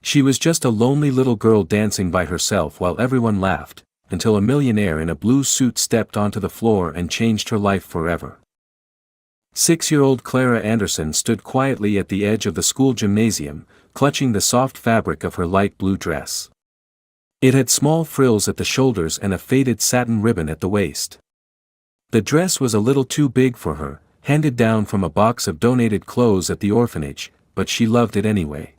She was just a lonely little girl dancing by herself while everyone laughed, until a millionaire in a blue suit stepped onto the floor and changed her life forever. 6-year-old Clara Anderson stood quietly at the edge of the school gymnasium, clutching the soft fabric of her light blue dress. It had small frills at the shoulders and a faded satin ribbon at the waist. The dress was a little too big for her, handed down from a box of donated clothes at the orphanage, but she loved it anyway.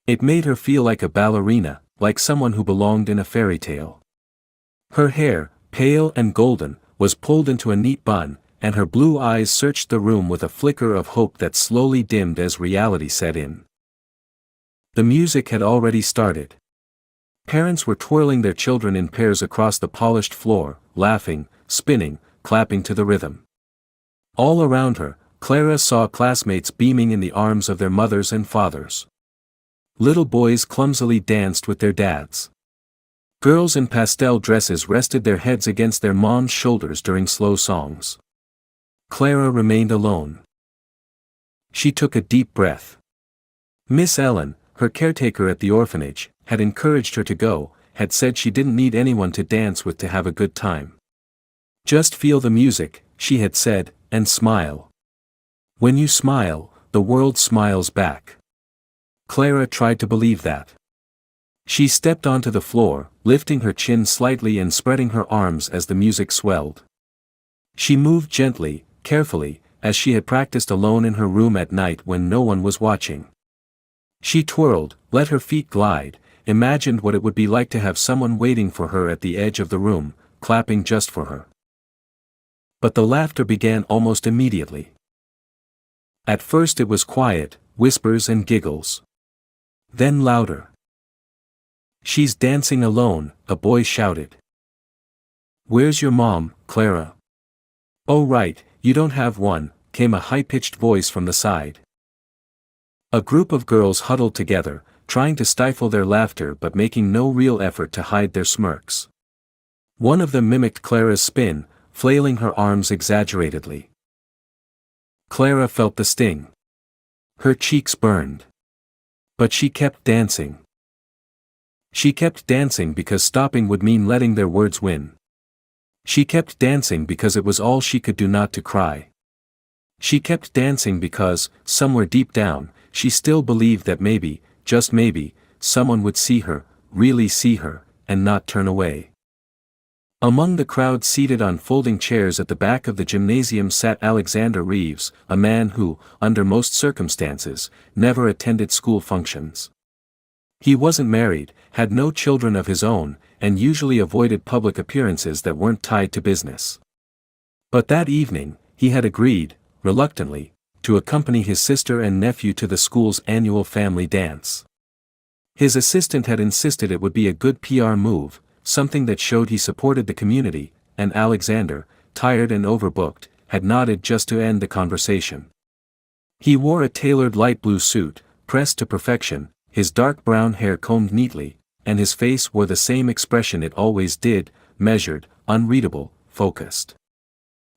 It made her feel like a ballerina, like someone who belonged in a fairy tale. Her hair, pale and golden, was pulled into a neat bun, and her blue eyes searched the room with a flicker of hope that slowly dimmed as reality set in. The music had already started. Parents were twirling their children in pairs across the polished floor, laughing, spinning, clapping to the rhythm. All around her, Clara saw classmates beaming in the arms of their mothers and fathers. Little boys clumsily danced with their dads. Girls in pastel dresses rested their heads against their moms' shoulders during slow songs. Clara remained alone. She took a deep breath. Miss Ellen, her caretaker at the orphanage, had encouraged her to go, had said she didn't need anyone to dance with to have a good time. Just feel the music, she had said, and smile. When you smile, the world smiles back. Clara tried to believe that. She stepped onto the floor, lifting her chin slightly and spreading her arms as the music swelled. She moved gently, carefully, as she had practiced alone in her room at night when no one was watching. She twirled, let her feet glide, imagined what it would be like to have someone waiting for her at the edge of the room, clapping just for her. But the laughter began almost immediately. At first it was quiet, whispers and giggles. Then louder. "She's dancing alone," a boy shouted. "Where's your mom, Clara?" "Oh right, you don't have one," came a high-pitched voice from the side. A group of girls huddled together, trying to stifle their laughter but making no real effort to hide their smirks. One of them mimicked Clara's spin, flailing her arms exaggeratedly. Clara felt the sting. Her cheeks burned. But she kept dancing. She kept dancing because stopping would mean letting their words win. She kept dancing because it was all she could do not to cry. She kept dancing because, somewhere deep down, she still believed that maybe, just maybe, someone would see her, really see her, and not turn away. Among the crowd seated on folding chairs at the back of the gymnasium sat Alexander Reeves, a man who, under most circumstances, never attended school functions. He wasn't married, had no children of his own, and usually avoided public appearances that weren't tied to business. But that evening, he had agreed, reluctantly, to accompany his sister and nephew to the school's annual family dance. His assistant had insisted it would be a good PR move, something that showed he supported the community, and Alexander, tired and overbooked, had nodded just to end the conversation. He wore a tailored light blue suit, pressed to perfection, his dark brown hair combed neatly, and his face wore the same expression it always did, measured, unreadable, focused.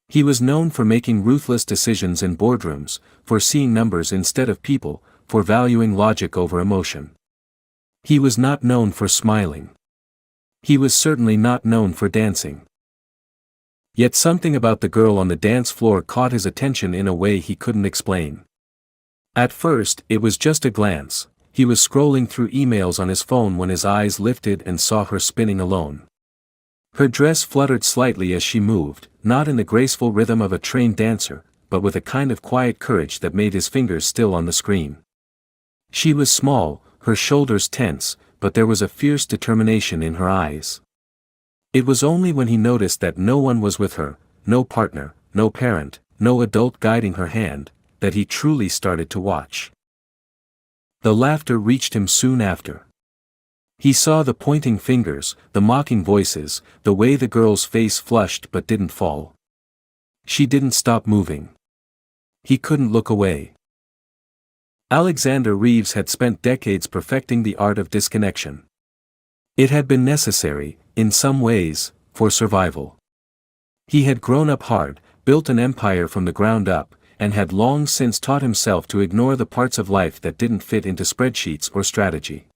He was known for making ruthless decisions in boardrooms, for seeing numbers instead of people, for valuing logic over emotion. He was not known for smiling. He was certainly not known for dancing. Yet something about the girl on the dance floor caught his attention in a way he couldn't explain. At first, it was just a glance. He was scrolling through emails on his phone when his eyes lifted and saw her spinning alone. Her dress fluttered slightly as she moved, not in the graceful rhythm of a trained dancer, but with a kind of quiet courage that made his fingers still on the screen. She was small, her shoulders tense, but there was a fierce determination in her eyes. It was only when he noticed that no one was with her, no partner, no parent, no adult guiding her hand, that he truly started to watch. The laughter reached him soon after. He saw the pointing fingers, the mocking voices, the way the girl's face flushed but didn't fall. She didn't stop moving. He couldn't look away. Alexander Reeves had spent decades perfecting the art of disconnection. It had been necessary, in some ways, for survival. He had grown up hard, built an empire from the ground up, and had long since taught himself to ignore the parts of life that didn't fit into spreadsheets or strategy.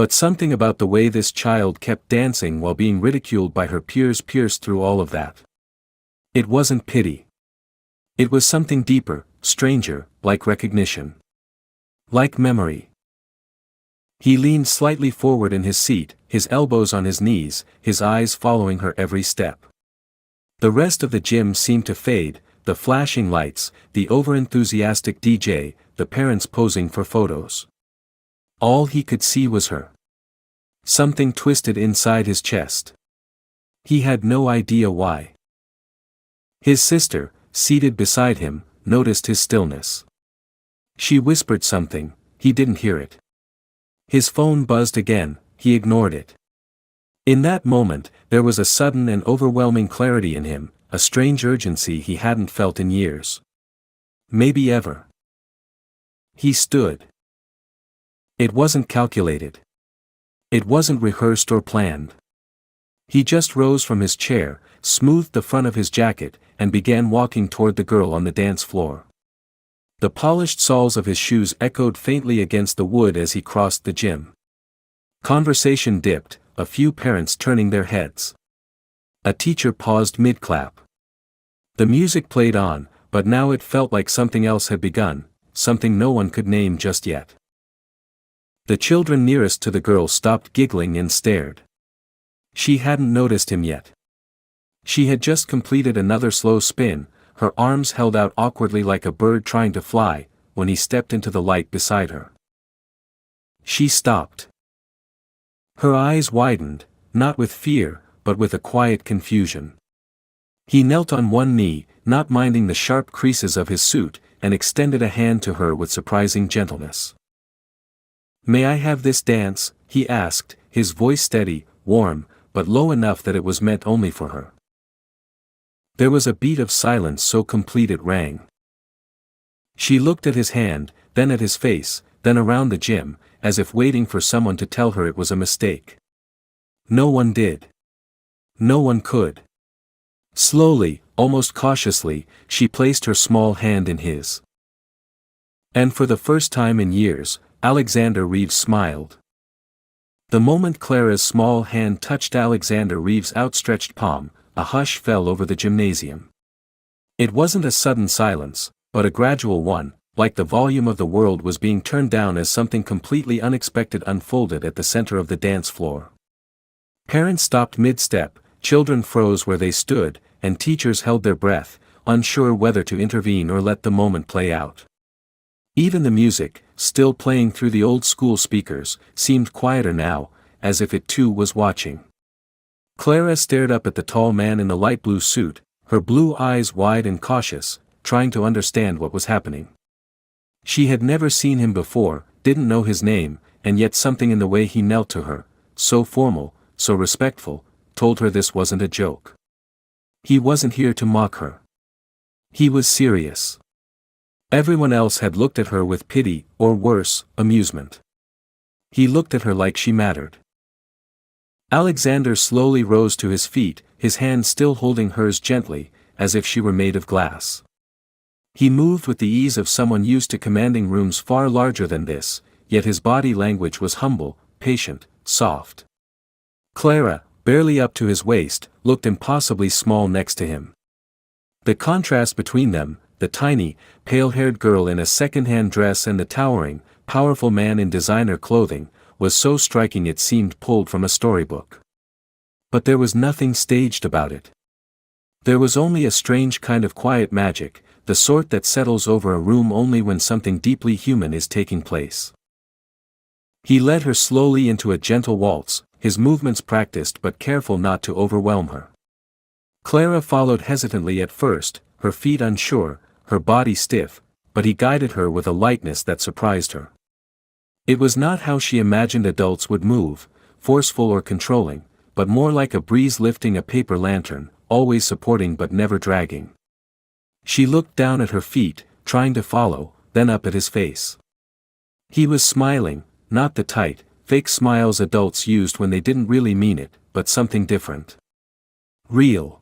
But something about the way this child kept dancing while being ridiculed by her peers pierced through all of that. It wasn't pity. It was something deeper, stranger, like recognition. Like memory. He leaned slightly forward in his seat, his elbows on his knees, his eyes following her every step. The rest of the gym seemed to fade, the flashing lights, the overenthusiastic DJ, the parents posing for photos. All he could see was her. Something twisted inside his chest. He had no idea why. His sister, seated beside him, noticed his stillness. She whispered something, he didn't hear it. His phone buzzed again, he ignored it. In that moment, there was a sudden and overwhelming clarity in him, a strange urgency he hadn't felt in years. Maybe ever. He stood. It wasn't calculated. It wasn't rehearsed or planned. He just rose from his chair, smoothed the front of his jacket, and began walking toward the girl on the dance floor. The polished soles of his shoes echoed faintly against the wood as he crossed the gym. Conversation dipped, a few parents turning their heads. A teacher paused mid-clap. The music played on, but now it felt like something else had begun, something no one could name just yet. The children nearest to the girl stopped giggling and stared. She hadn't noticed him yet. She had just completed another slow spin, her arms held out awkwardly like a bird trying to fly, when he stepped into the light beside her. She stopped. Her eyes widened, not with fear, but with a quiet confusion. He knelt on one knee, not minding the sharp creases of his suit, and extended a hand to her with surprising gentleness. "May I have this dance?" he asked, his voice steady, warm, but low enough that it was meant only for her. There was a beat of silence so complete it rang. She looked at his hand, then at his face, then around the gym, as if waiting for someone to tell her it was a mistake. No one did. No one could. Slowly, almost cautiously, she placed her small hand in his. And for the first time in years, Alexander Reeves smiled. The moment Clara's small hand touched Alexander Reeves' outstretched palm, a hush fell over the gymnasium. It wasn't a sudden silence, but a gradual one, like the volume of the world was being turned down as something completely unexpected unfolded at the center of the dance floor. Parents stopped mid-step, children froze where they stood, and teachers held their breath, unsure whether to intervene or let the moment play out. Even the music, still playing through the old school speakers, seemed quieter now, as if it too was watching. Clara stared up at the tall man in the light blue suit, her blue eyes wide and cautious, trying to understand what was happening. She had never seen him before, didn't know his name, and yet something in the way he knelt to her, so formal, so respectful, told her this wasn't a joke. He wasn't here to mock her. He was serious. Everyone else had looked at her with pity, or worse, amusement. He looked at her like she mattered. Alexander slowly rose to his feet, his hand still holding hers gently, as if she were made of glass. He moved with the ease of someone used to commanding rooms far larger than this, yet his body language was humble, patient, soft. Clara, barely up to his waist, looked impossibly small next to him. The contrast between them, the tiny, pale-haired girl in a second-hand dress and the towering, powerful man in designer clothing, was so striking it seemed pulled from a storybook. But there was nothing staged about it. There was only a strange kind of quiet magic, the sort that settles over a room only when something deeply human is taking place. He led her slowly into a gentle waltz, his movements practiced but careful not to overwhelm her. Clara followed hesitantly at first, her feet unsure, her body stiff, but he guided her with a lightness that surprised her. It was not how she imagined adults would move, forceful or controlling, but more like a breeze lifting a paper lantern, always supporting but never dragging. She looked down at her feet, trying to follow, then up at his face. He was smiling, not the tight, fake smiles adults used when they didn't really mean it, but something different. Real.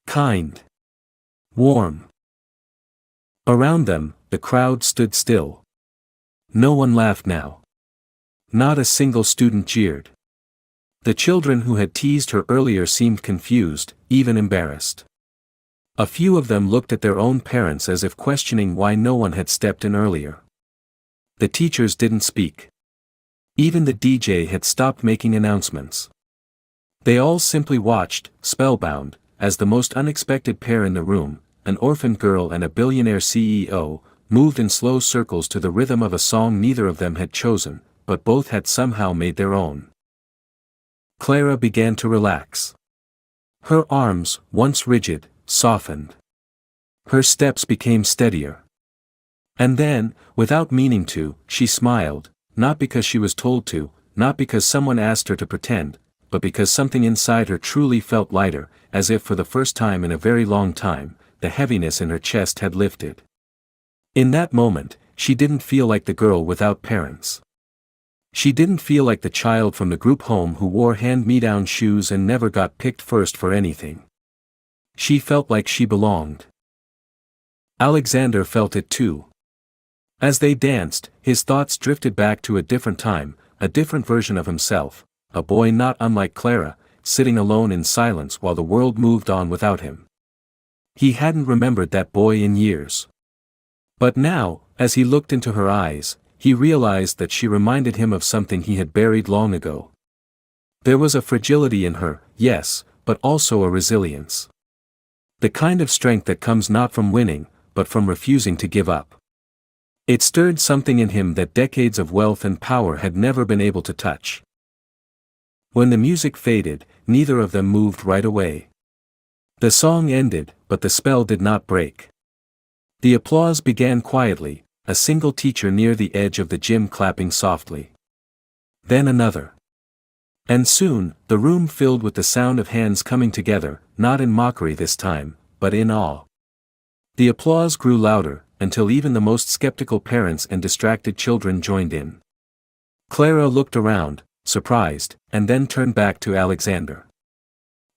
Kind. Warm. Around them, the crowd stood still. No one laughed now. Not a single student jeered. The children who had teased her earlier seemed confused, even embarrassed. A few of them looked at their own parents as if questioning why no one had stepped in earlier. The teachers didn't speak. Even the DJ had stopped making announcements. They all simply watched, spellbound, as the most unexpected pair in the room, an orphan girl and a billionaire CEO, moved in slow circles to the rhythm of a song neither of them had chosen, but both had somehow made their own. Clara began to relax. Her arms, once rigid, softened. Her steps became steadier. And then, without meaning to, she smiled, not because she was told to, not because someone asked her to pretend, but because something inside her truly felt lighter, as if for the first time in a very long time, the heaviness in her chest had lifted. In that moment, she didn't feel like the girl without parents. She didn't feel like the child from the group home who wore hand-me-down shoes and never got picked first for anything. She felt like she belonged. Alexander felt it too. As they danced, his thoughts drifted back to a different time, a different version of himself, a boy not unlike Clara, sitting alone in silence while the world moved on without him. He hadn't remembered that boy in years. But now, as he looked into her eyes, he realized that she reminded him of something he had buried long ago. There was a fragility in her, yes, but also a resilience. The kind of strength that comes not from winning, but from refusing to give up. It stirred something in him that decades of wealth and power had never been able to touch. When the music faded, neither of them moved right away. The song ended, but the spell did not break. The applause began quietly, a single teacher near the edge of the gym clapping softly. Then another. And soon, the room filled with the sound of hands coming together, not in mockery this time, but in awe. The applause grew louder, until even the most skeptical parents and distracted children joined in. Clara looked around, surprised, and then turned back to Alexander.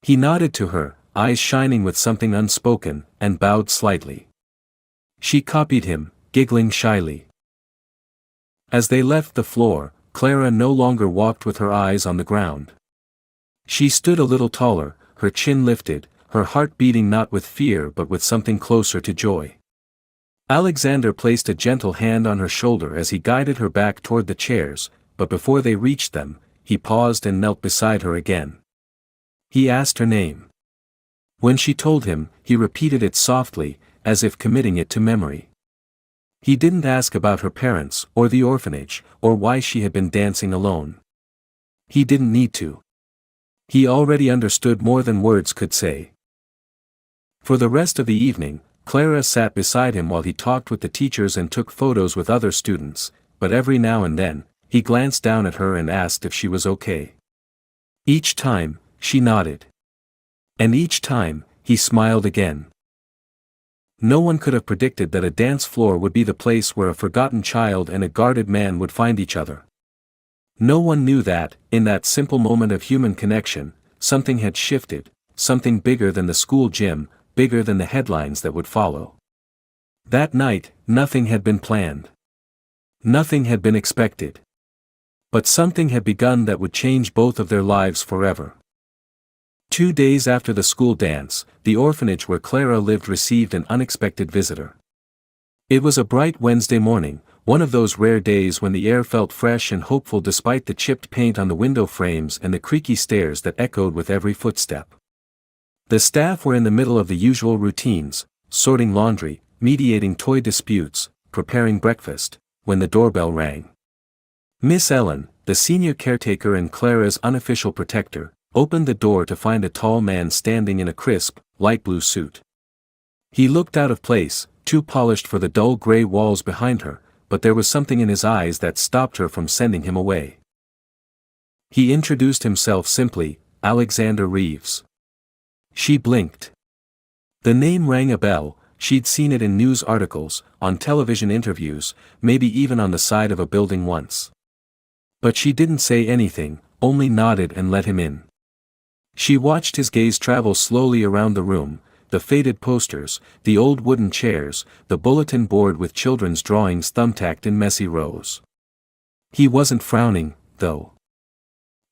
He nodded to her, eyes shining with something unspoken, and bowed slightly. She copied him, giggling shyly. As they left the floor, Clara no longer walked with her eyes on the ground. She stood a little taller, her chin lifted, her heart beating not with fear but with something closer to joy. Alexander placed a gentle hand on her shoulder as he guided her back toward the chairs, but before they reached them, he paused and knelt beside her again. He asked her name. When she told him, he repeated it softly, as if committing it to memory. He didn't ask about her parents, or the orphanage, or why she had been dancing alone. He didn't need to. He already understood more than words could say. For the rest of the evening, Clara sat beside him while he talked with the teachers and took photos with other students, but every now and then, he glanced down at her and asked if she was okay. Each time, she nodded. And each time, he smiled again. No one could have predicted that a dance floor would be the place where a forgotten child and a guarded man would find each other. No one knew that, in that simple moment of human connection, something had shifted, something bigger than the school gym, bigger than the headlines that would follow. That night, nothing had been planned. Nothing had been expected. But something had begun that would change both of their lives forever. 2 days after the school dance, the orphanage where Clara lived received an unexpected visitor. It was a bright Wednesday morning, one of those rare days when the air felt fresh and hopeful despite the chipped paint on the window frames and the creaky stairs that echoed with every footstep. The staff were in the middle of the usual routines, sorting laundry, mediating toy disputes, preparing breakfast, when the doorbell rang. Miss Ellen, the senior caretaker and Clara's unofficial protector, opened the door to find a tall man standing in a crisp, light blue suit. He looked out of place, too polished for the dull gray walls behind her, but there was something in his eyes that stopped her from sending him away. He introduced himself simply, Alexander Reeves. She blinked. The name rang a bell. She'd seen it in news articles, on television interviews, maybe even on the side of a building once. But she didn't say anything, only nodded and let him in. She watched his gaze travel slowly around the room, the faded posters, the old wooden chairs, the bulletin board with children's drawings thumbtacked in messy rows. He wasn't frowning, though.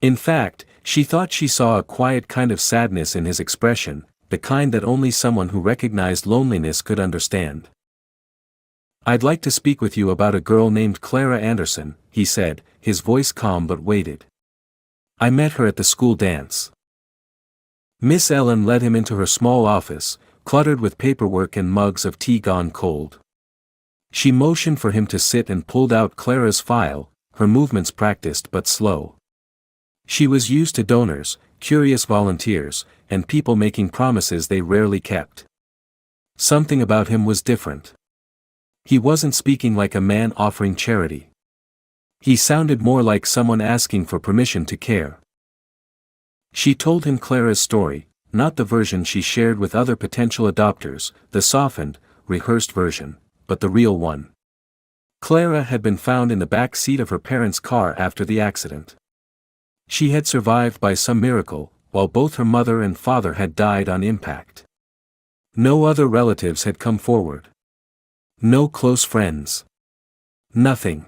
In fact, she thought she saw a quiet kind of sadness in his expression, the kind that only someone who recognized loneliness could understand. "I'd like to speak with you about a girl named Clara Anderson," he said, his voice calm but weighted. "I met her at the school dance." Miss Ellen led him into her small office, cluttered with paperwork and mugs of tea gone cold. She motioned for him to sit and pulled out Clara's file, her movements practiced but slow. She was used to donors, curious volunteers, and people making promises they rarely kept. Something about him was different. He wasn't speaking like a man offering charity. He sounded more like someone asking for permission to care. She told him Clara's story, not the version she shared with other potential adopters, the softened, rehearsed version, but the real one. Clara had been found in the back seat of her parents' car after the accident. She had survived by some miracle, while both her mother and father had died on impact. No other relatives had come forward. No close friends. Nothing.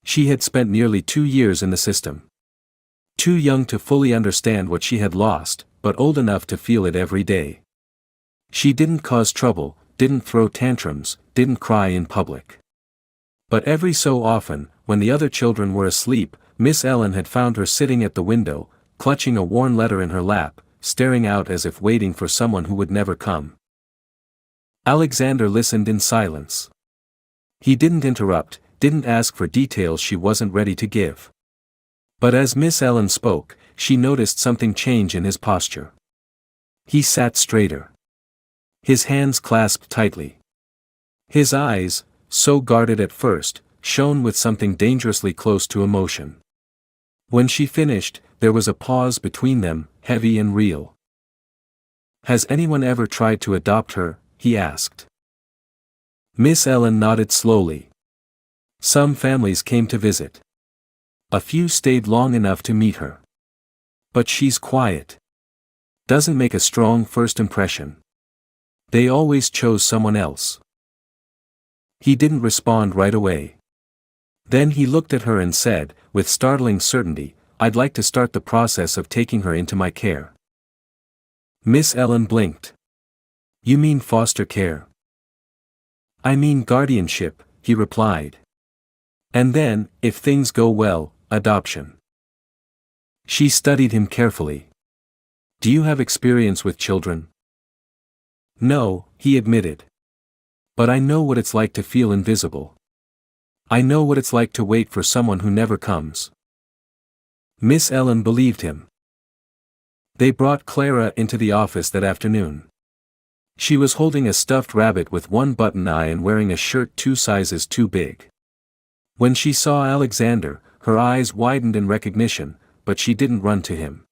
She had spent nearly 2 years in the system. Too young to fully understand what she had lost, but old enough to feel it every day. She didn't cause trouble, didn't throw tantrums, didn't cry in public. But every so often, when the other children were asleep, Miss Ellen had found her sitting at the window, clutching a worn letter in her lap, staring out as if waiting for someone who would never come. Alexander listened in silence. He didn't interrupt, didn't ask for details she wasn't ready to give. But as Miss Ellen spoke, she noticed something change in his posture. He sat straighter. His hands clasped tightly. His eyes, so guarded at first, shone with something dangerously close to emotion. When she finished, there was a pause between them, heavy and real. "Has anyone ever tried to adopt her?" he asked. Miss Ellen nodded slowly. "Some families came to visit. A few stayed long enough to meet her. But she's quiet. Doesn't make a strong first impression. They always chose someone else." He didn't respond right away. Then he looked at her and said, with startling certainty, "I'd like to start the process of taking her into my care." Miss Ellen blinked. "You mean foster care?" "I mean guardianship," he replied. "And then, if things go well, adoption." She studied him carefully. "Do you have experience with children?" "No," he admitted. "But I know what it's like to feel invisible. I know what it's like to wait for someone who never comes." Miss Ellen believed him. They brought Clara into the office that afternoon. She was holding a stuffed rabbit with one button eye and wearing a shirt 2 sizes too big. When she saw Alexander, her eyes widened in recognition, but she didn't run to him.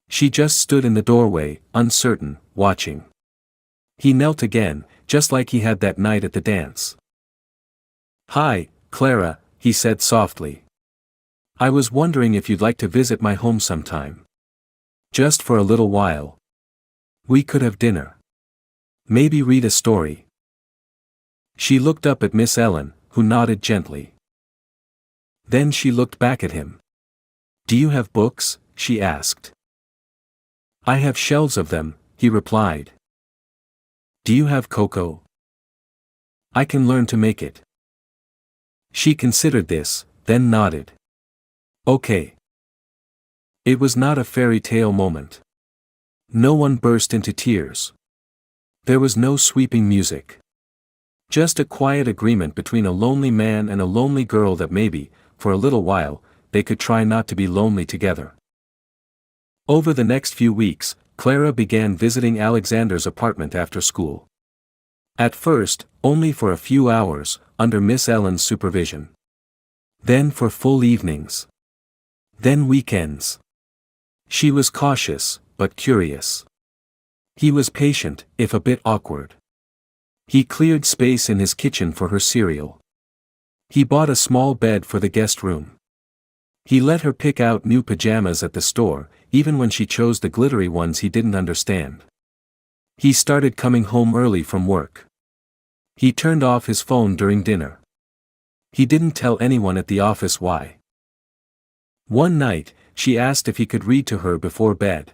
She just stood in the doorway, uncertain, watching. He knelt again, just like he had that night at the dance. "Hi, Clara," he said softly. "I was wondering if you'd like to visit my home sometime. Just for a little while. We could have dinner. Maybe read a story." She looked up at Miss Ellen, who nodded gently. Then she looked back at him. "Do you have books?" she asked. "I have shelves of them," he replied. "Do you have cocoa? I can learn to make it." She considered this, then nodded. "Okay." It was not a fairy tale moment. No one burst into tears. There was no sweeping music. Just a quiet agreement between a lonely man and a lonely girl that maybe, for a little while, they could try not to be lonely together. Over the next few weeks, Clara began visiting Alexander's apartment after school. At first, only for a few hours, under Miss Ellen's supervision. Then for full evenings. Then weekends. She was cautious, but curious. He was patient, if a bit awkward. He cleared space in his kitchen for her cereal. He bought a small bed for the guest room. He let her pick out new pajamas at the store, even when she chose the glittery ones he didn't understand. He started coming home early from work. He turned off his phone during dinner. He didn't tell anyone at the office why. One night, she asked if he could read to her before bed.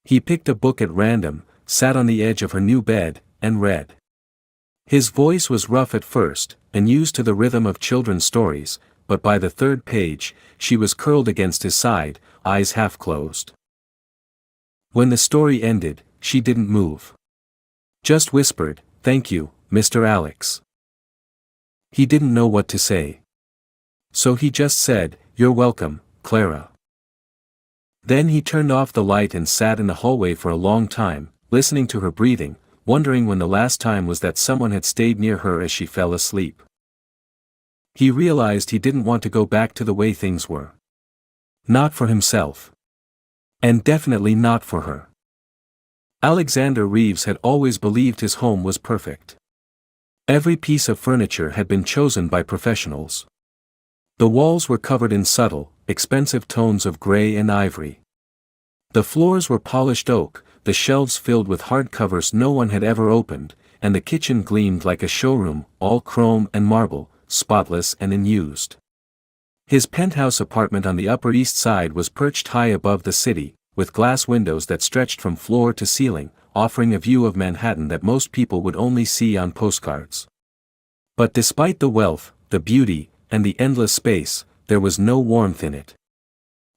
He picked a book at random, sat on the edge of her new bed, and read. His voice was rough at first, and used to the rhythm of children's stories, but by the third page, she was curled against his side, eyes half closed. When the story ended, she didn't move. Just whispered, "Thank you, Mr. Alex." He didn't know what to say. So he just said, "You're welcome, Clara." Then he turned off the light and sat in the hallway for a long time, listening to her breathing, wondering when the last time was that someone had stayed near her as she fell asleep. He realized he didn't want to go back to the way things were. Not for himself. And definitely not for her. Alexander Reeves had always believed his home was perfect. Every piece of furniture had been chosen by professionals. The walls were covered in subtle, expensive tones of gray and ivory. The floors were polished oak, the shelves filled with hardcovers no one had ever opened, and the kitchen gleamed like a showroom, all chrome and marble, spotless and unused. His penthouse apartment on the Upper East Side was perched high above the city, with glass windows that stretched from floor to ceiling, offering a view of Manhattan that most people would only see on postcards. But despite the wealth, the beauty, and the endless space, there was no warmth in it.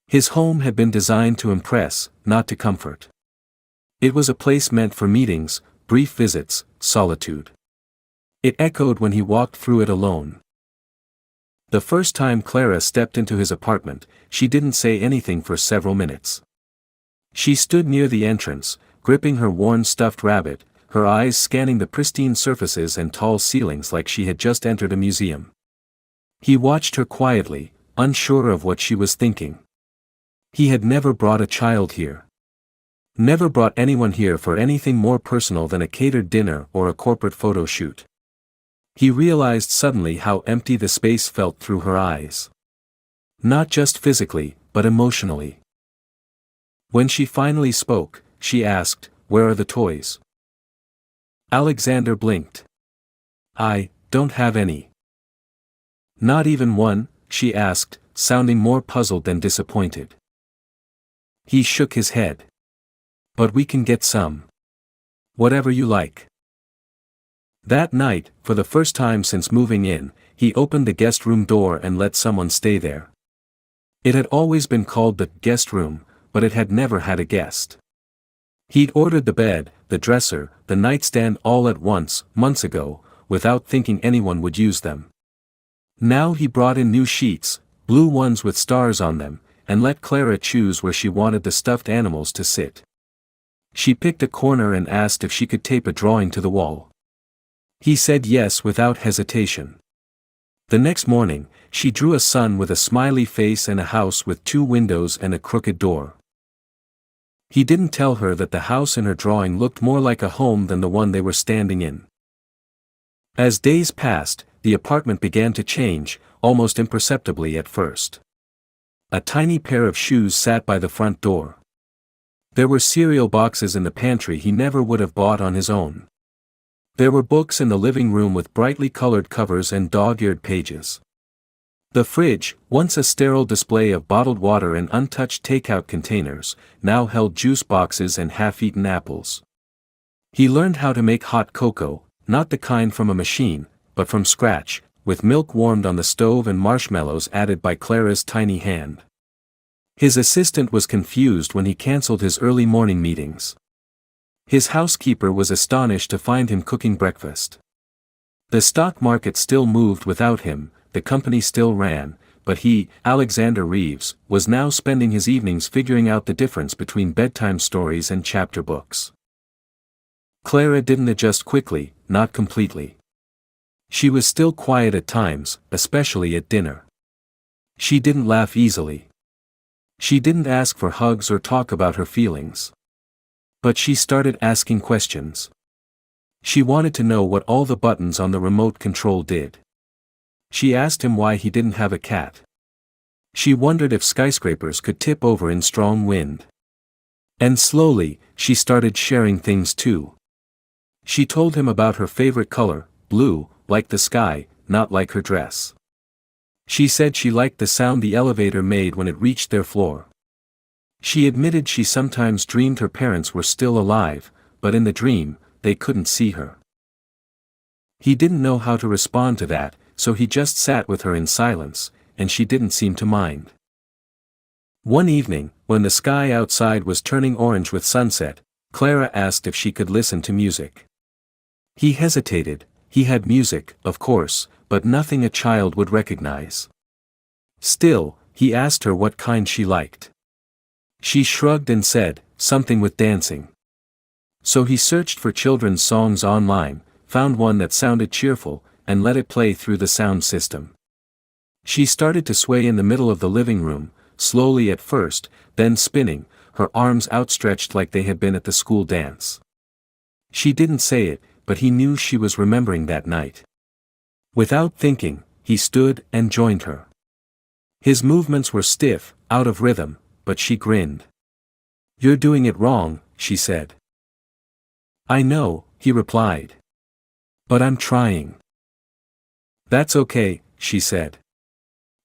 His home had been designed to impress, not to comfort. It was a place meant for meetings, brief visits, solitude. It echoed when he walked through it alone. The first time Clara stepped into his apartment, she didn't say anything for several minutes. She stood near the entrance, gripping her worn stuffed rabbit, her eyes scanning the pristine surfaces and tall ceilings like she had just entered a museum. He watched her quietly, unsure of what she was thinking. He had never brought a child here. Never brought anyone here for anything more personal than a catered dinner or a corporate photo shoot. He realized suddenly how empty the space felt through her eyes. Not just physically, but emotionally. When she finally spoke, she asked, "Where are the toys?" Alexander blinked. "I don't have any." "Not even one?" she asked, sounding more puzzled than disappointed. He shook his head. "But we can get some. Whatever you like." That night, for the first time since moving in, he opened the guest room door and let someone stay there. It had always been called the guest room, but it had never had a guest. He'd ordered the bed, the dresser, the nightstand all at once, months ago, without thinking anyone would use them. Now he brought in new sheets, blue ones with stars on them, and let Clara choose where she wanted the stuffed animals to sit. She picked a corner and asked if she could tape a drawing to the wall. He said yes without hesitation. The next morning, she drew a sun with a smiley face and a house with 2 windows and a crooked door. He didn't tell her that the house in her drawing looked more like a home than the one they were standing in. As days passed, the apartment began to change, almost imperceptibly at first. A tiny pair of shoes sat by the front door. There were cereal boxes in the pantry he never would have bought on his own. There were books in the living room with brightly colored covers and dog-eared pages. The fridge, once a sterile display of bottled water and untouched takeout containers, now held juice boxes and half-eaten apples. He learned how to make hot cocoa, not the kind from a machine, but from scratch, with milk warmed on the stove and marshmallows added by Clara's tiny hand. His assistant was confused when he canceled his early morning meetings. His housekeeper was astonished to find him cooking breakfast. The stock market still moved without him, the company still ran, but he, Alexander Reeves, was now spending his evenings figuring out the difference between bedtime stories and chapter books. Clara didn't adjust quickly, not completely. She was still quiet at times, especially at dinner. She didn't laugh easily. She didn't ask for hugs or talk about her feelings. But she started asking questions. She wanted to know what all the buttons on the remote control did. She asked him why he didn't have a cat. She wondered if skyscrapers could tip over in strong wind. And slowly, she started sharing things too. She told him about her favorite color, blue, like the sky, not like her dress. She said she liked the sound the elevator made when it reached their floor. She admitted she sometimes dreamed her parents were still alive, but in the dream, they couldn't see her. He didn't know how to respond to that, so he just sat with her in silence, and she didn't seem to mind. One evening, when the sky outside was turning orange with sunset, Clara asked if she could listen to music. He hesitated. He had music, of course, but nothing a child would recognize. Still, he asked her what kind she liked. She shrugged and said, something with dancing. So he searched for children's songs online, found one that sounded cheerful, and let it play through the sound system. She started to sway in the middle of the living room, slowly at first, then spinning, her arms outstretched like they had been at the school dance. She didn't say it, but he knew she was remembering that night. Without thinking, he stood and joined her. His movements were stiff, out of rhythm, but she grinned. "You're doing it wrong," she said. "I know," he replied. "But I'm trying." "That's okay," she said.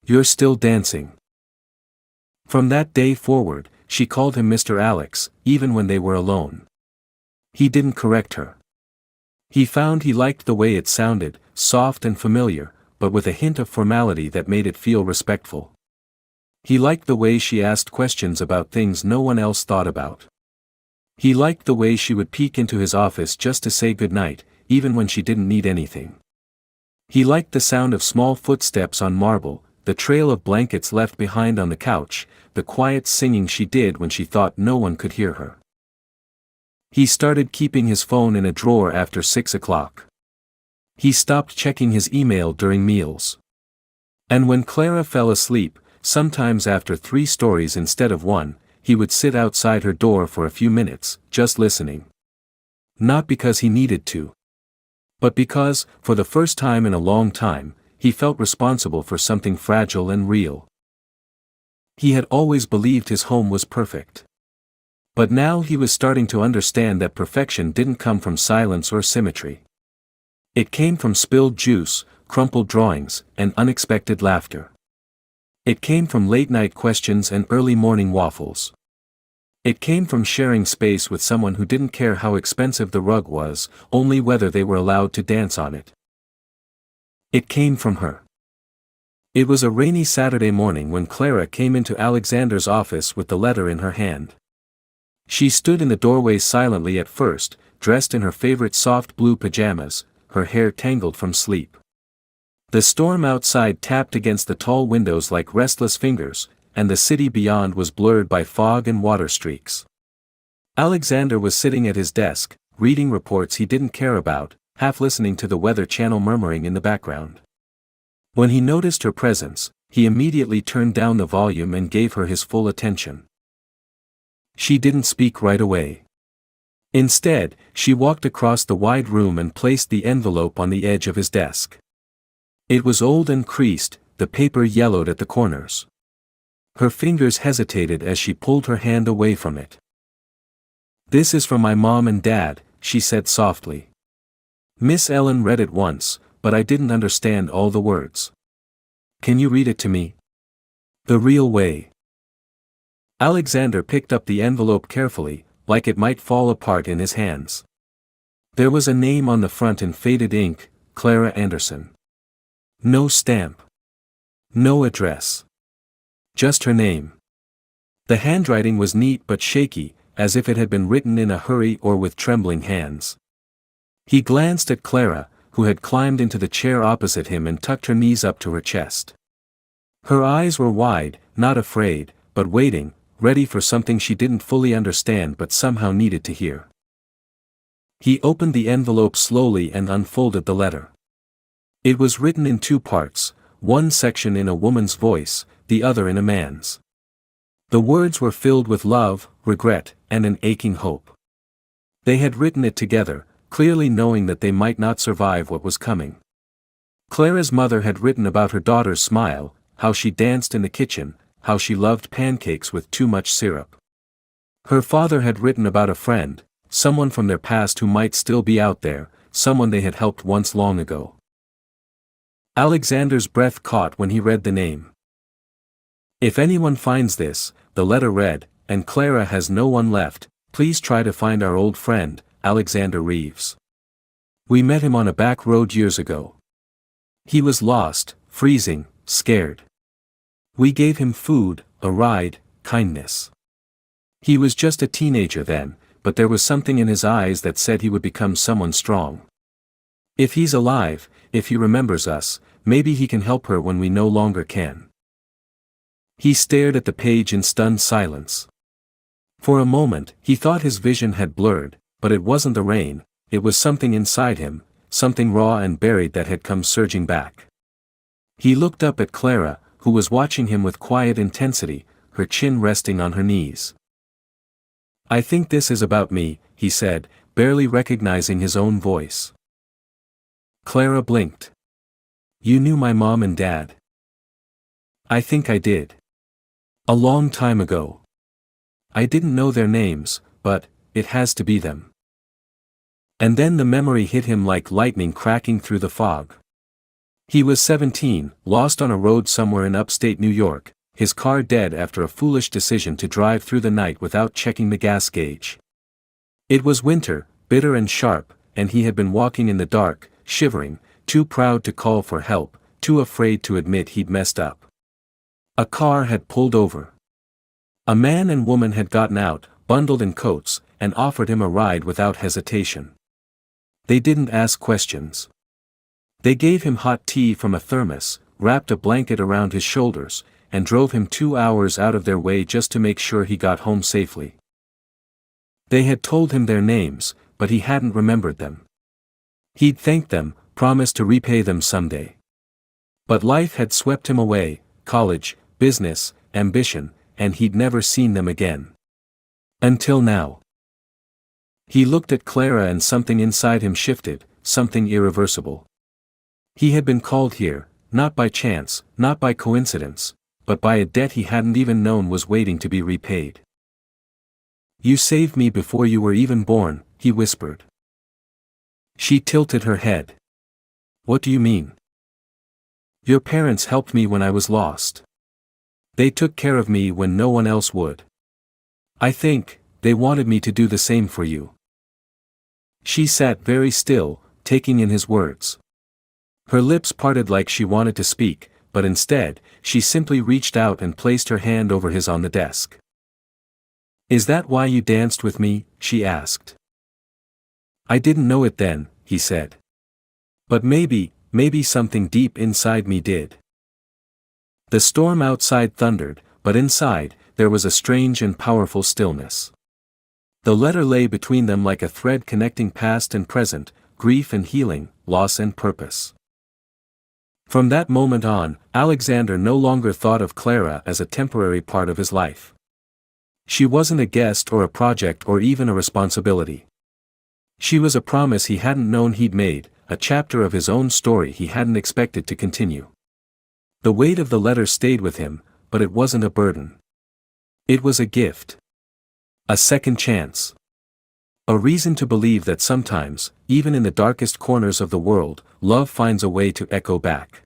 "You're still dancing." From that day forward, she called him Mr. Alex, even when they were alone. He didn't correct her. He found he liked the way it sounded, soft and familiar, but with a hint of formality that made it feel respectful. He liked the way she asked questions about things no one else thought about. He liked the way she would peek into his office just to say goodnight, even when she didn't need anything. He liked the sound of small footsteps on marble, the trail of blankets left behind on the couch, the quiet singing she did when she thought no one could hear her. He started keeping his phone in a drawer after 6 o'clock. He stopped checking his email during meals. And when Clara fell asleep, sometimes after 3 stories instead of 1, he would sit outside her door for a few minutes, just listening. Not because he needed to, but because, for the first time in a long time, he felt responsible for something fragile and real. He had always believed his home was perfect. But now he was starting to understand that perfection didn't come from silence or symmetry. It came from spilled juice, crumpled drawings, and unexpected laughter. It came from late-night questions and early morning waffles. It came from sharing space with someone who didn't care how expensive the rug was, only whether they were allowed to dance on it. It came from her. It was a rainy Saturday morning when Clara came into Alexander's office with the letter in her hand. She stood in the doorway silently at first, dressed in her favorite soft blue pajamas, her hair tangled from sleep. The storm outside tapped against the tall windows like restless fingers, and the city beyond was blurred by fog and water streaks. Alexander was sitting at his desk, reading reports he didn't care about, half listening to the Weather Channel murmuring in the background. When he noticed her presence, he immediately turned down the volume and gave her his full attention. She didn't speak right away. Instead, she walked across the wide room and placed the envelope on the edge of his desk. It was old and creased, the paper yellowed at the corners. Her fingers hesitated as she pulled her hand away from it. "This is from my mom and dad," she said softly. "Miss Ellen read it once, but I didn't understand all the words. Can you read it to me? The real way." Alexander picked up the envelope carefully, like it might fall apart in his hands. There was a name on the front in faded ink, Clara Anderson. No stamp. No address. Just her name. The handwriting was neat but shaky, as if it had been written in a hurry or with trembling hands. He glanced at Clara, who had climbed into the chair opposite him and tucked her knees up to her chest. Her eyes were wide, not afraid, but waiting, ready for something she didn't fully understand but somehow needed to hear. He opened the envelope slowly and unfolded the letter. It was written in 2 parts, one section in a woman's voice, the other in a man's. The words were filled with love, regret, and an aching hope. They had written it together, clearly knowing that they might not survive what was coming. Clara's mother had written about her daughter's smile, how she danced in the kitchen, how she loved pancakes with too much syrup. Her father had written about a friend, someone from their past who might still be out there, someone they had helped once long ago. Alexander's breath caught when he read the name. If anyone finds this, the letter read, and Clara has no one left, please try to find our old friend, Alexander Reeves. We met him on a back road years ago. He was lost, freezing, scared. We gave him food, a ride, kindness. He was just a teenager then, but there was something in his eyes that said he would become someone strong. If he's alive, if he remembers us, maybe he can help her when we no longer can. He stared at the page in stunned silence. For a moment, he thought his vision had blurred, but it wasn't the rain, it was something inside him, something raw and buried that had come surging back. He looked up at Clara, who was watching him with quiet intensity, her chin resting on her knees. I think this is about me, he said, barely recognizing his own voice. Clara blinked. You knew my mom and dad? I think I did. A long time ago. I didn't know their names, but it has to be them. And then the memory hit him like lightning cracking through the fog. He was 17, lost on a road somewhere in upstate New York, his car dead after a foolish decision to drive through the night without checking the gas gauge. It was winter, bitter and sharp, and he had been walking in the dark, shivering, too proud to call for help, too afraid to admit he'd messed up. A car had pulled over. A man and woman had gotten out, bundled in coats, and offered him a ride without hesitation. They didn't ask questions. They gave him hot tea from a thermos, wrapped a blanket around his shoulders, and drove him 2 hours out of their way just to make sure he got home safely. They had told him their names, but he hadn't remembered them. He'd thanked them, promised to repay them someday. But life had swept him away, college, business, ambition, and he'd never seen them again. Until now. He looked at Clara and something inside him shifted, something irreversible. He had been called here, not by chance, not by coincidence, but by a debt he hadn't even known was waiting to be repaid. You saved me before you were even born, he whispered. She tilted her head. What do you mean? Your parents helped me when I was lost. They took care of me when no one else would. I think, they wanted me to do the same for you. She sat very still, taking in his words. Her lips parted like she wanted to speak, but instead, she simply reached out and placed her hand over his on the desk. Is that why you danced with me? She asked. I didn't know it then, he said. But maybe something deep inside me did. The storm outside thundered, but inside, there was a strange and powerful stillness. The letter lay between them like a thread connecting past and present, grief and healing, loss and purpose. From that moment on, Alexander no longer thought of Clara as a temporary part of his life. She wasn't a guest or a project or even a responsibility. She was a promise he hadn't known he'd made, a chapter of his own story he hadn't expected to continue. The weight of the letter stayed with him, but it wasn't a burden. It was a gift. A second chance. A reason to believe that sometimes, even in the darkest corners of the world, love finds a way to echo back.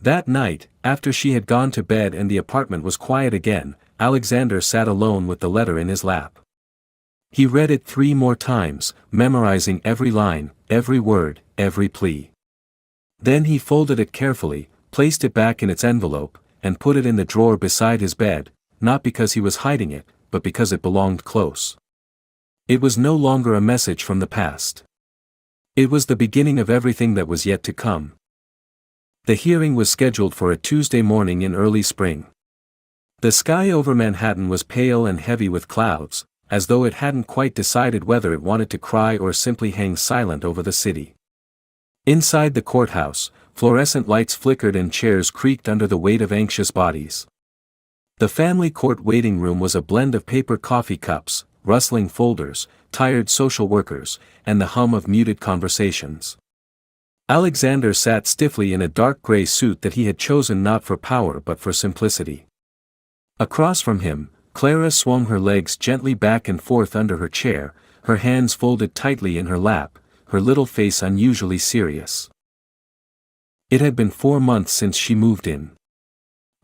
That night, after she had gone to bed and the apartment was quiet again, Alexander sat alone with the letter in his lap. He read it 3 more times, memorizing every line, every word, every plea. Then he folded it carefully, placed it back in its envelope, and put it in the drawer beside his bed, not because he was hiding it, but because it belonged close. It was no longer a message from the past. It was the beginning of everything that was yet to come. The hearing was scheduled for a Tuesday morning in early spring. The sky over Manhattan was pale and heavy with clouds, as though it hadn't quite decided whether it wanted to cry or simply hang silent over the city. Inside the courthouse, fluorescent lights flickered and chairs creaked under the weight of anxious bodies. The family court waiting room was a blend of paper coffee cups, rustling folders, tired social workers, and the hum of muted conversations. Alexander sat stiffly in a dark gray suit that he had chosen not for power but for simplicity. Across from him, Clara swung her legs gently back and forth under her chair, her hands folded tightly in her lap, her little face unusually serious. It had been 4 months since she moved in.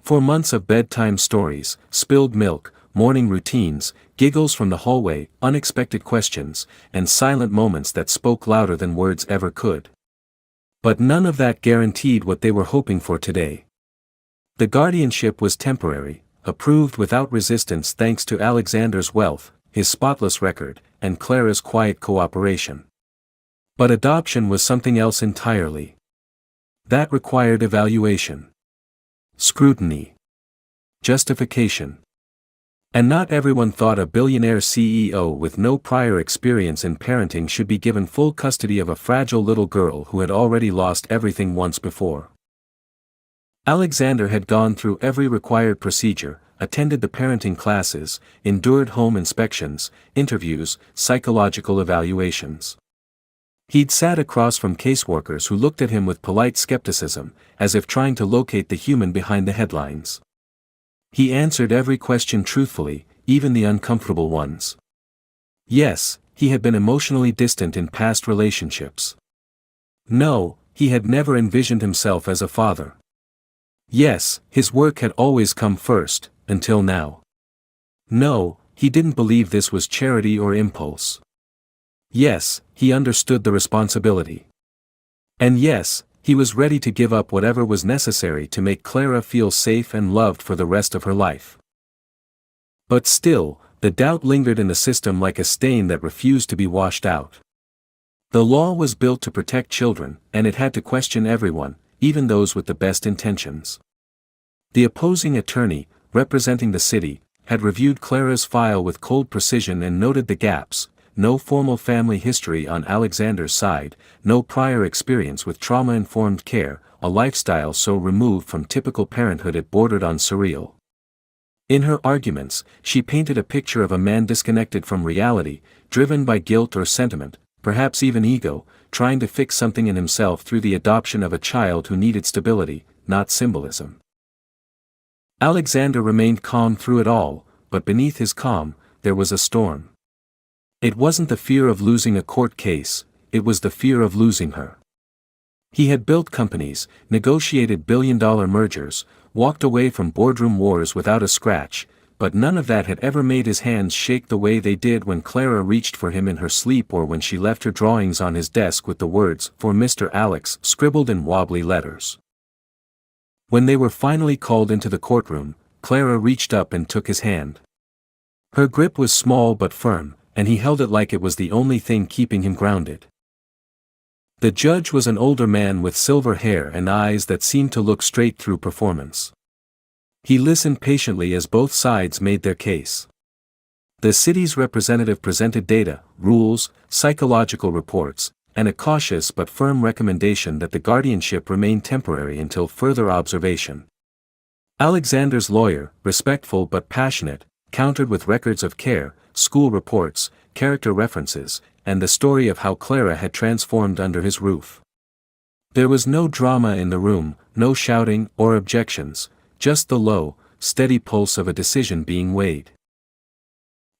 4 months of bedtime stories, spilled milk, morning routines, giggles from the hallway, unexpected questions, and silent moments that spoke louder than words ever could. But none of that guaranteed what they were hoping for today. The guardianship was temporary, approved without resistance thanks to Alexander's wealth, his spotless record, and Clara's quiet cooperation. But adoption was something else entirely. That required evaluation, scrutiny, justification. And not everyone thought a billionaire CEO with no prior experience in parenting should be given full custody of a fragile little girl who had already lost everything once before. Alexander had gone through every required procedure, attended the parenting classes, endured home inspections, interviews, psychological evaluations. He'd sat across from caseworkers who looked at him with polite skepticism, as if trying to locate the human behind the headlines. He answered every question truthfully, even the uncomfortable ones. Yes, he had been emotionally distant in past relationships. No, he had never envisioned himself as a father. Yes, his work had always come first, until now. No, he didn't believe this was charity or impulse. Yes, he understood the responsibility. And yes, he was ready to give up whatever was necessary to make Clara feel safe and loved for the rest of her life. But still, the doubt lingered in the system like a stain that refused to be washed out. The law was built to protect children, and it had to question everyone, even those with the best intentions. The opposing attorney, representing the city, had reviewed Clara's file with cold precision and noted the gaps: no formal family history on Alexander's side, no prior experience with trauma-informed care, a lifestyle so removed from typical parenthood it bordered on surreal. In her arguments, she painted a picture of a man disconnected from reality, driven by guilt or sentiment, perhaps even ego, trying to fix something in himself through the adoption of a child who needed stability, not symbolism. Alexander remained calm through it all, but beneath his calm, there was a storm. It wasn't the fear of losing a court case, it was the fear of losing her. He had built companies, negotiated billion-dollar mergers, walked away from boardroom wars without a scratch, but none of that had ever made his hands shake the way they did when Clara reached for him in her sleep or when she left her drawings on his desk with the words, "For Mr. Alex," scribbled in wobbly letters. When they were finally called into the courtroom, Clara reached up and took his hand. Her grip was small but firm, and he held it like it was the only thing keeping him grounded. The judge was an older man with silver hair and eyes that seemed to look straight through performance. He listened patiently as both sides made their case. The city's representative presented data, rules, psychological reports, and a cautious but firm recommendation that the guardianship remain temporary until further observation. Alexander's lawyer, respectful but passionate, countered with records of care, school reports, character references, and the story of how Clara had transformed under his roof. There was no drama in the room, no shouting or objections, just the low, steady pulse of a decision being weighed.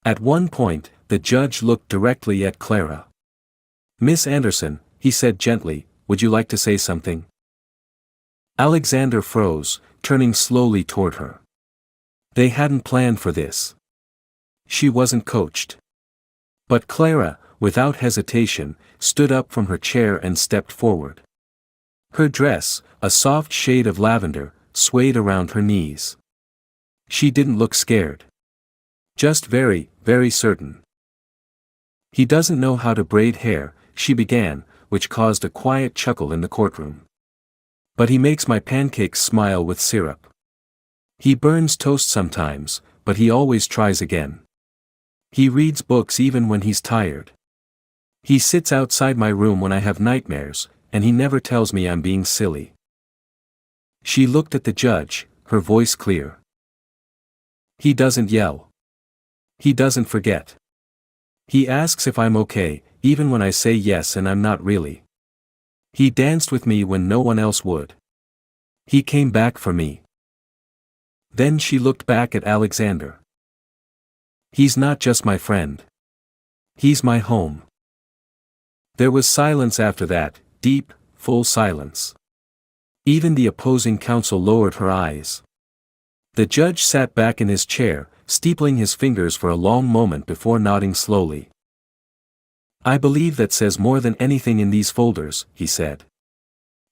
At one point, the judge looked directly at Clara. "Miss Anderson," he said gently, "would you like to say something?" Alexander froze, turning slowly toward her. They hadn't planned for this. She wasn't coached. But Clara, without hesitation, stood up from her chair and stepped forward. Her dress, a soft shade of lavender, swayed around her knees. She didn't look scared. Just very, very certain. "He doesn't know how to braid hair," she began, which caused a quiet chuckle in the courtroom. "But he makes my pancakes smile with syrup. He burns toast sometimes, but he always tries again. He reads books even when he's tired. He sits outside my room when I have nightmares, and he never tells me I'm being silly." She looked at the judge, her voice clear. "He doesn't yell. He doesn't forget. He asks if I'm okay, even when I say yes and I'm not really. He danced with me when no one else would. He came back for me." Then she looked back at Alexander. "He's not just my friend. He's my home." There was silence after that, deep, full silence. Even the opposing counsel lowered her eyes. The judge sat back in his chair, steepling his fingers for a long moment before nodding slowly. "I believe that says more than anything in these folders," he said.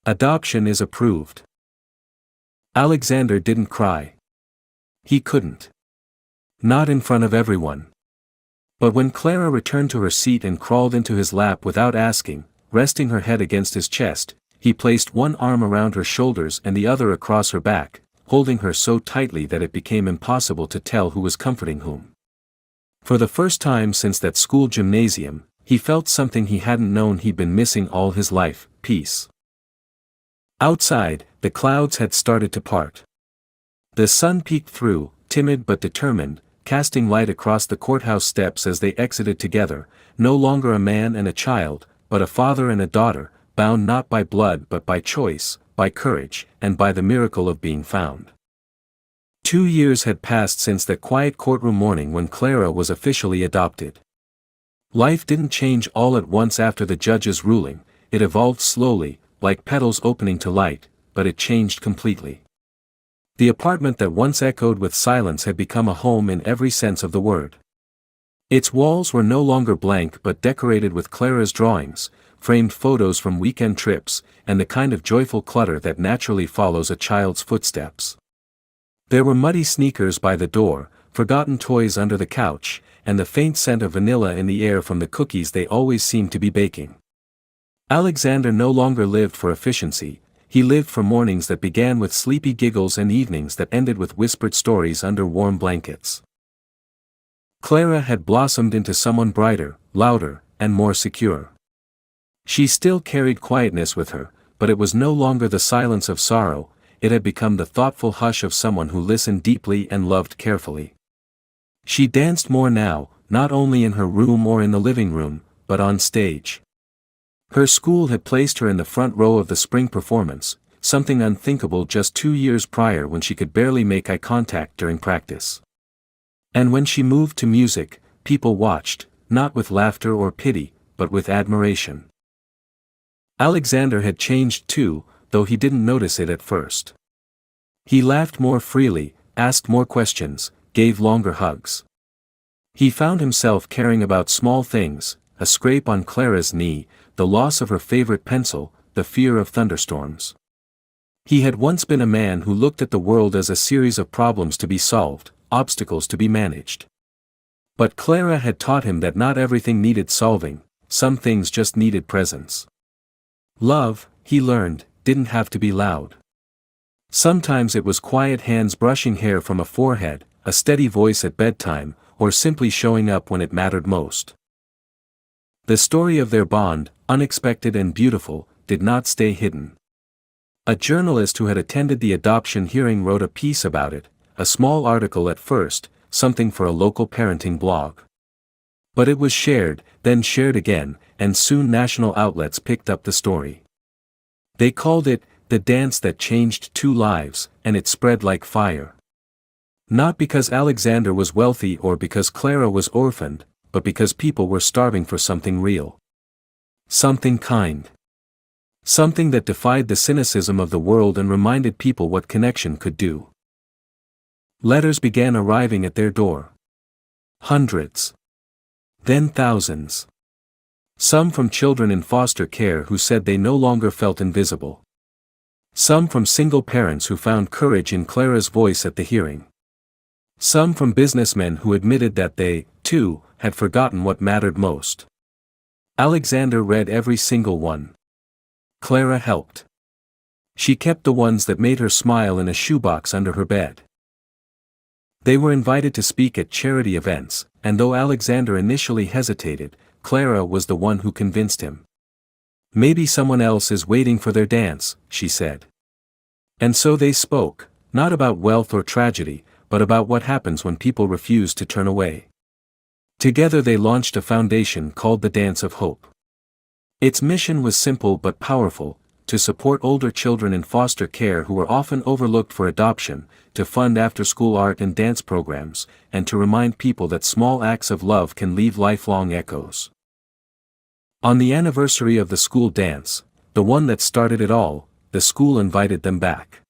"Adoption is approved." Alexander didn't cry. He couldn't. Not in front of everyone. But when Clara returned to her seat and crawled into his lap without asking, resting her head against his chest, he placed one arm around her shoulders and the other across her back, holding her so tightly that it became impossible to tell who was comforting whom. For the first time since that school gymnasium, he felt something he hadn't known he'd been missing all his life: peace. Outside, the clouds had started to part. The sun peeked through, timid but determined, casting light across the courthouse steps as they exited together, no longer a man and a child, but a father and a daughter, bound not by blood but by choice, by courage, and by the miracle of being found. 2 years had passed since that quiet courtroom morning when Clara was officially adopted. Life didn't change all at once after the judge's ruling, it evolved slowly, like petals opening to light, but it changed completely. The apartment that once echoed with silence had become a home in every sense of the word. Its walls were no longer blank but decorated with Clara's drawings, framed photos from weekend trips, and the kind of joyful clutter that naturally follows a child's footsteps. There were muddy sneakers by the door, forgotten toys under the couch, and the faint scent of vanilla in the air from the cookies they always seemed to be baking. Alexander no longer lived for efficiency, he lived for mornings that began with sleepy giggles and evenings that ended with whispered stories under warm blankets. Clara had blossomed into someone brighter, louder, and more secure. She still carried quietness with her, but it was no longer the silence of sorrow, it had become the thoughtful hush of someone who listened deeply and loved carefully. She danced more now, not only in her room or in the living room, but on stage. Her school had placed her in the front row of the spring performance, something unthinkable just 2 years prior when she could barely make eye contact during practice. And when she moved to music, people watched, not with laughter or pity, but with admiration. Alexander had changed too, though he didn't notice it at first. He laughed more freely, asked more questions, gave longer hugs. He found himself caring about small things, a scrape on Clara's knee, the loss of her favorite pencil, the fear of thunderstorms. He had once been a man who looked at the world as a series of problems to be solved, obstacles to be managed. But Clara had taught him that not everything needed solving, some things just needed presence. Love, he learned, didn't have to be loud. Sometimes it was quiet hands brushing hair from a forehead, a steady voice at bedtime, or simply showing up when it mattered most. The story of their bond, unexpected and beautiful, did not stay hidden. A journalist who had attended the adoption hearing wrote a piece about it, a small article at first, something for a local parenting blog. But it was shared, then shared again, and soon national outlets picked up the story. They called it, "The Dance That Changed Two Lives," and it spread like fire. Not because Alexander was wealthy or because Clara was orphaned, but because people were starving for something real. Something kind. Something that defied the cynicism of the world and reminded people what connection could do. Letters began arriving at their door. Hundreds. Then thousands. Some from children in foster care who said they no longer felt invisible. Some from single parents who found courage in Clara's voice at the hearing. Some from businessmen who admitted that they, too, had forgotten what mattered most. Alexander read every single one. Clara helped. She kept the ones that made her smile in a shoebox under her bed. They were invited to speak at charity events, and though Alexander initially hesitated, Clara was the one who convinced him. "Maybe someone else is waiting for their dance," she said. And so they spoke, not about wealth or tragedy, but about what happens when people refuse to turn away. Together they launched a foundation called the Dance of Hope. Its mission was simple but powerful: to support older children in foster care who were often overlooked for adoption, to fund after-school art and dance programs, and to remind people that small acts of love can leave lifelong echoes. On the anniversary of the school dance, the one that started it all, the school invited them back.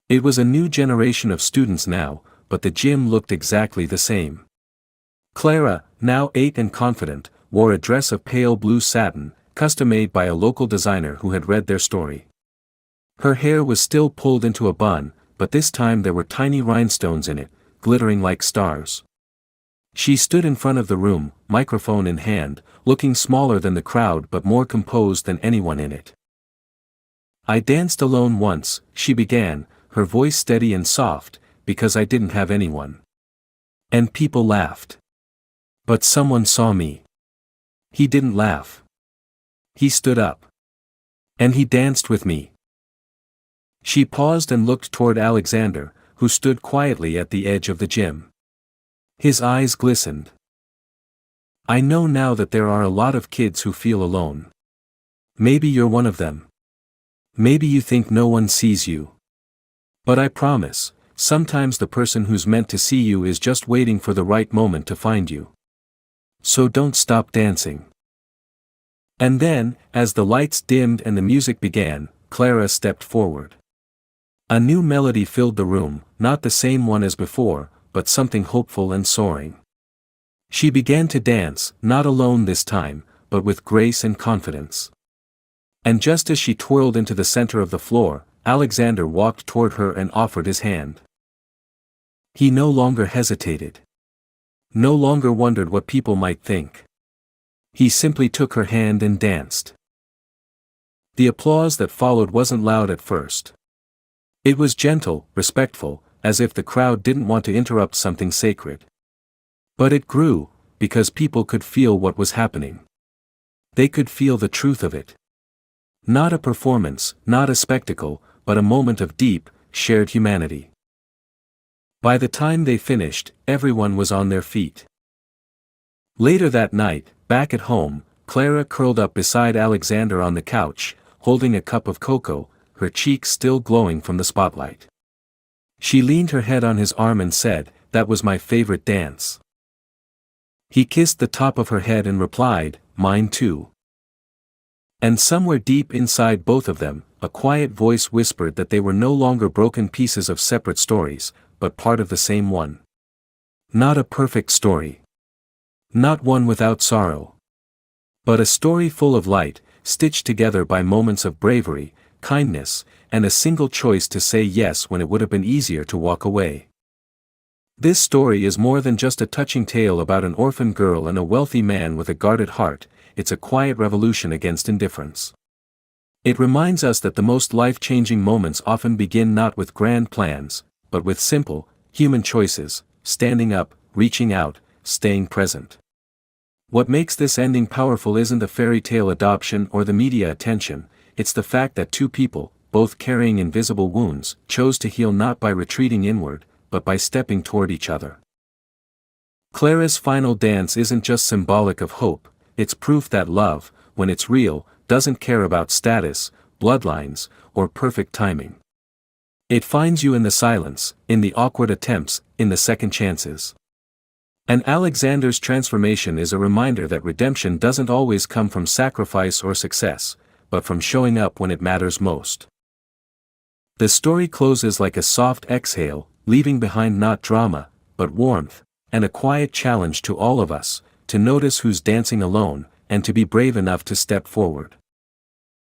It was a new generation of students now, but the gym looked exactly the same. Clara, now 8 and confident, wore a dress of pale blue satin, custom-made by a local designer who had read their story. Her hair was still pulled into a bun, but this time there were tiny rhinestones in it, glittering like stars. She stood in front of the room, microphone in hand, looking smaller than the crowd but more composed than anyone in it. "I danced alone once," she began, her voice steady and soft, "because I didn't have anyone. And people laughed. But someone saw me. He didn't laugh. He stood up. And he danced with me." She paused and looked toward Alexander, who stood quietly at the edge of the gym. His eyes glistened. "I know now that there are a lot of kids who feel alone. Maybe you're one of them. Maybe you think no one sees you. But I promise, sometimes the person who's meant to see you is just waiting for the right moment to find you. So don't stop dancing." And then, as the lights dimmed and the music began, Clara stepped forward. A new melody filled the room, not the same one as before, but something hopeful and soaring. She began to dance, not alone this time, but with grace and confidence. And just as she twirled into the center of the floor, Alexander walked toward her and offered his hand. He no longer hesitated. No longer wondered what people might think. He simply took her hand and danced. The applause that followed wasn't loud at first. It was gentle, respectful, as if the crowd didn't want to interrupt something sacred. But it grew, because people could feel what was happening. They could feel the truth of it. Not a performance, not a spectacle, but a moment of deep, shared humanity. By the time they finished, everyone was on their feet. Later that night, back at home, Clara curled up beside Alexander on the couch, holding a cup of cocoa, her cheeks still glowing from the spotlight. She leaned her head on his arm and said, "That was my favorite dance." He kissed the top of her head and replied, "Mine too." And somewhere deep inside both of them, a quiet voice whispered that they were no longer broken pieces of separate stories, but part of the same one. Not a perfect story. Not one without sorrow. But a story full of light, stitched together by moments of bravery, kindness, and a single choice to say yes when it would have been easier to walk away. This story is more than just a touching tale about an orphan girl and a wealthy man with a guarded heart, it's a quiet revolution against indifference. It reminds us that the most life-changing moments often begin not with grand plans, but with simple, human choices, standing up, reaching out, staying present. What makes this ending powerful isn't the fairy tale adoption or the media attention, it's the fact that two people, both carrying invisible wounds, chose to heal not by retreating inward, but by stepping toward each other. Clara's final dance isn't just symbolic of hope, it's proof that love, when it's real, doesn't care about status, bloodlines, or perfect timing. It finds you in the silence, in the awkward attempts, in the second chances. And Alexander's transformation is a reminder that redemption doesn't always come from sacrifice or success, but from showing up when it matters most. The story closes like a soft exhale, leaving behind not drama, but warmth, and a quiet challenge to all of us, to notice who's dancing alone, and to be brave enough to step forward.